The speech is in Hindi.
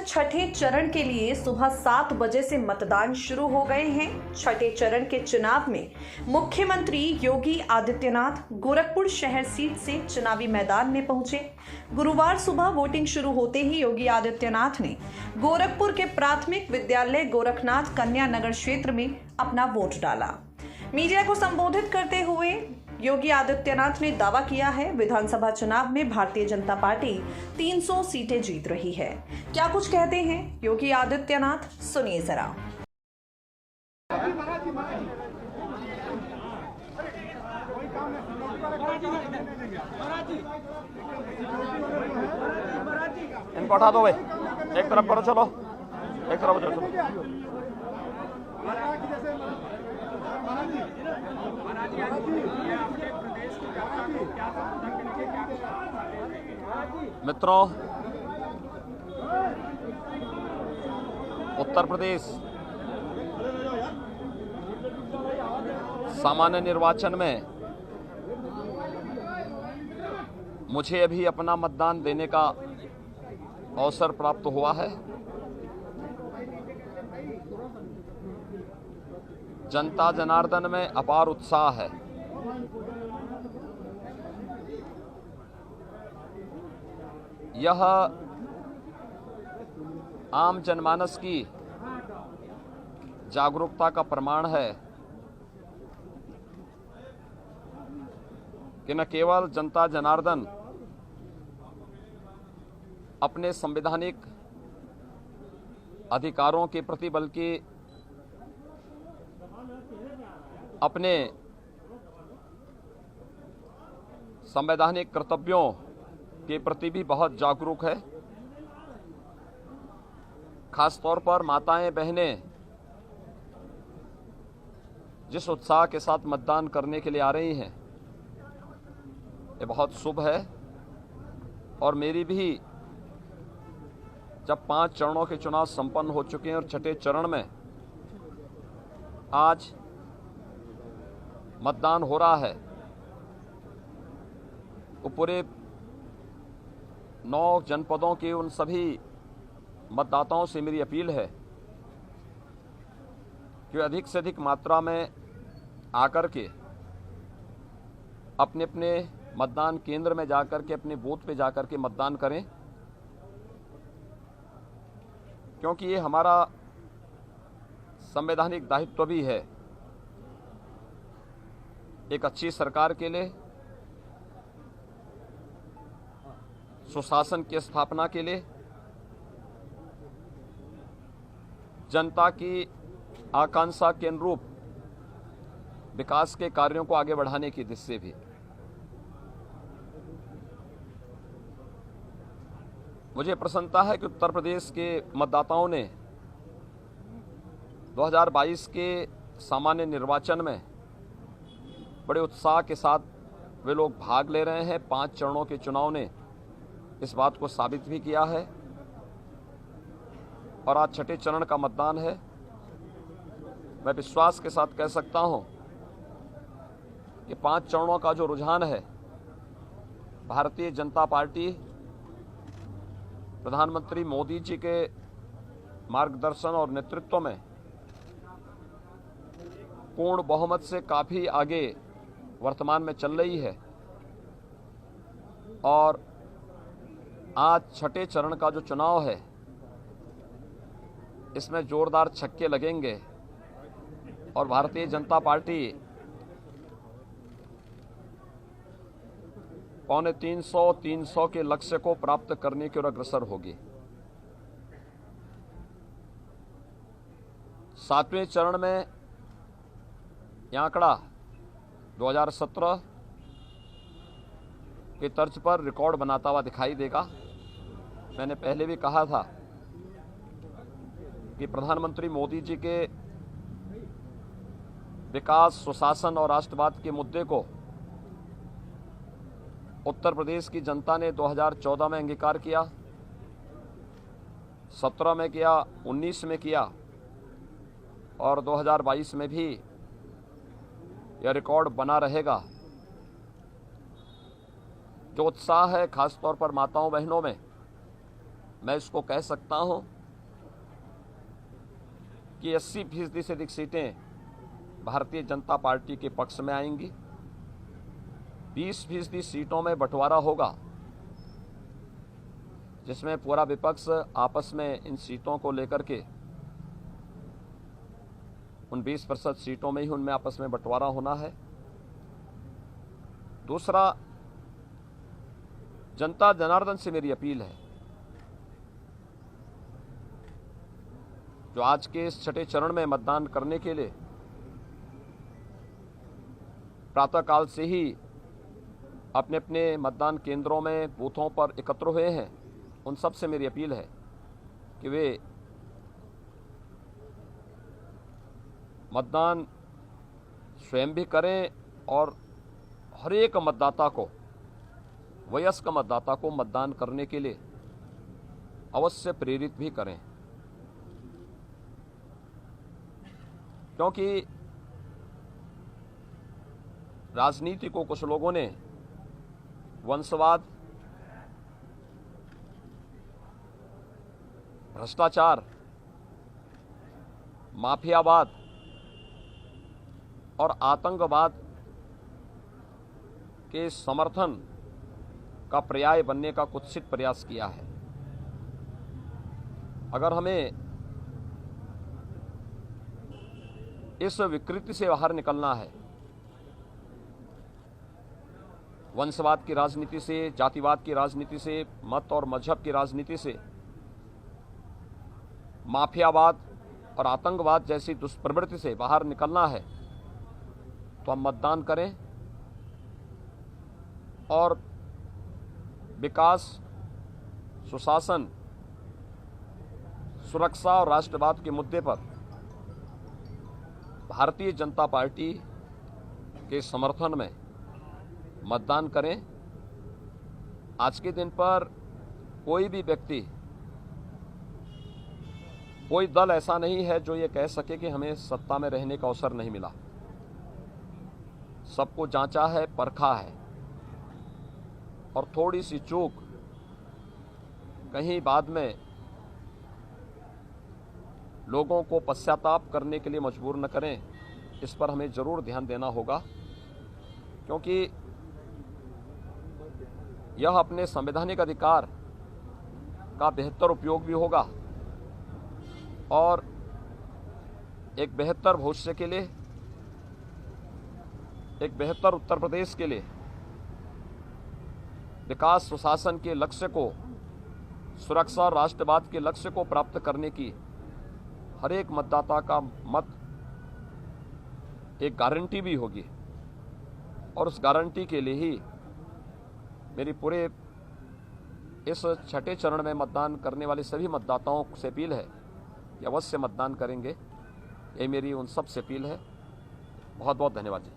छठे चरण के लिए सुबह 7 बजे से मतदान शुरू हो गए हैं। छठे चरण के चुनाव में मुख्यमंत्री योगी आदित्यनाथ गोरखपुर शहर सीट से चुनावी मैदान में पहुंचे। गुरुवार सुबह वोटिंग शुरू होते ही योगी आदित्यनाथ ने गोरखपुर के प्राथमिक विद्यालय गोरखनाथ कन्या नगर क्षेत्र में अपना वोट डाला। मीडिया को संबोधित करते हुए योगी आदित्यनाथ ने दावा किया है विधानसभा चुनाव में भारतीय जनता पार्टी 300 सीटें जीत रही है। क्या कुछ कहते हैं योगी आदित्यनाथ, सुनिए जरा। इनको हटा दो भाई, एक तरफ करो, चलो एक तरफ चलो। मित्रों, उत्तर प्रदेश सामान्य निर्वाचन में मुझे अभी अपना मतदान देने का अवसर प्राप्त हुआ है। जनता जनार्दन में अपार उत्साह है। यह आम जनमानस की जागरूकता का प्रमाण है कि न केवल जनता जनार्दन अपने संवैधानिक अधिकारों के प्रति बल्कि अपने संवैधानिक कर्तव्यों के प्रति भी बहुत जागरूक है। खास तौर पर माताएं बहनें जिस उत्साह के साथ मतदान करने के लिए आ रही हैं, ये बहुत शुभ है। और मेरी भी जब 5 चरणों के चुनाव संपन्न हो चुके हैं और छठे चरण में आज मतदान हो रहा है, वो पूरे 9 जनपदों के उन सभी मतदाताओं से मेरी अपील है कि अधिक से अधिक मात्रा में आकर के अपने अपने मतदान केंद्र में जाकर के अपने बूथ पे जाकर के मतदान करें, क्योंकि ये हमारा संवैधानिक दायित्व भी है। एक अच्छी सरकार के लिए, सुशासन की स्थापना के लिए, जनता की आकांक्षा के अनुरूप विकास के कार्यों को आगे बढ़ाने की दिशा से भी। मुझे प्रसन्नता है कि उत्तर प्रदेश के मतदाताओं ने 2022 के सामान्य निर्वाचन में बड़े उत्साह के साथ वे लोग भाग ले रहे हैं। 5 चरणों के चुनाव ने इस बात को साबित भी किया है और आज छठे चरण का मतदान है। मैं विश्वास के साथ कह सकता हूं कि 5 चरणों का जो रुझान है, भारतीय जनता पार्टी प्रधानमंत्री मोदी जी के मार्गदर्शन और नेतृत्व में पूर्ण बहुमत से काफी आगे वर्तमान में चल रही है। और आज छठे चरण का जो चुनाव है, इसमें जोरदार छक्के लगेंगे और भारतीय जनता पार्टी 300 के लक्ष्य को प्राप्त करने की ओर अग्रसर होगी। 7वें चरण में यह आंकड़ा 2017 के तर्ज पर रिकॉर्ड बनाता हुआ दिखाई देगा। मैंने पहले भी कहा था कि प्रधानमंत्री मोदी जी के विकास, सुशासन और राष्ट्रवाद के मुद्दे को उत्तर प्रदेश की जनता ने 2014 में अंगीकार किया, 17 में किया, 19 में किया और 2022 में भी यह रिकॉर्ड बना रहेगा। जो उत्साह है खासतौर पर माताओं बहनों में, मैं इसको कह सकता हूं कि 80% से अधिक सीटें भारतीय जनता पार्टी के पक्ष में आएंगी। 20% सीटों में बंटवारा होगा, जिसमें पूरा विपक्ष आपस में इन सीटों को लेकर के उन 20% सीटों में ही उनमें आपस में बंटवारा होना है। दूसरा, जनता जनार्दन से मेरी अपील है, जो आज के इस छठे चरण में मतदान करने के लिए प्रातःकाल से ही अपने अपने मतदान केंद्रों में बूथों पर एकत्र हुए हैं, उन सब से मेरी अपील है कि वे मतदान स्वयं भी करें और हर एक मतदाता को, वयस्क मतदाता को मतदान करने के लिए अवश्य प्रेरित भी करें। क्योंकि राजनीति को कुछ लोगों ने वंशवाद, भ्रष्टाचार, माफियावाद और आतंकवाद के समर्थन का पर्याय बनने का कुत्सित प्रयास किया है। अगर हमें इस विकृति से बाहर निकलना है, वंशवाद की राजनीति से, जातिवाद की राजनीति से, मत और मजहब की राजनीति से, माफियावाद और आतंकवाद जैसी दुष्प्रवृत्ति से बाहर निकलना है, तो हम मतदान करें और विकास, सुशासन, सुरक्षा और राष्ट्रवाद के मुद्दे पर भारतीय जनता पार्टी के समर्थन में मतदान करें। आज के दिन पर कोई भी व्यक्ति, कोई दल ऐसा नहीं है जो ये कह सके कि हमें सत्ता में रहने का अवसर नहीं मिला। सबको जांचा है, परखा है, और थोड़ी सी चूक कहीं बाद में लोगों को पश्चाताप करने के लिए मजबूर न करें, इस पर हमें जरूर ध्यान देना होगा। क्योंकि यह अपने संवैधानिक अधिकार का बेहतर उपयोग भी होगा और एक बेहतर भविष्य के लिए, एक बेहतर उत्तर प्रदेश के लिए, विकास सुशासन के लक्ष्य को, सुरक्षा और राष्ट्रवाद के लक्ष्य को प्राप्त करने की हर एक मतदाता का मत एक गारंटी भी होगी। और उस गारंटी के लिए ही मेरी पूरे इस छठे चरण में मतदान करने वाले सभी मतदाताओं से अपील है कि अवश्य मतदान करेंगे। ये मेरी उन सब से अपील है। बहुत बहुत धन्यवाद जी।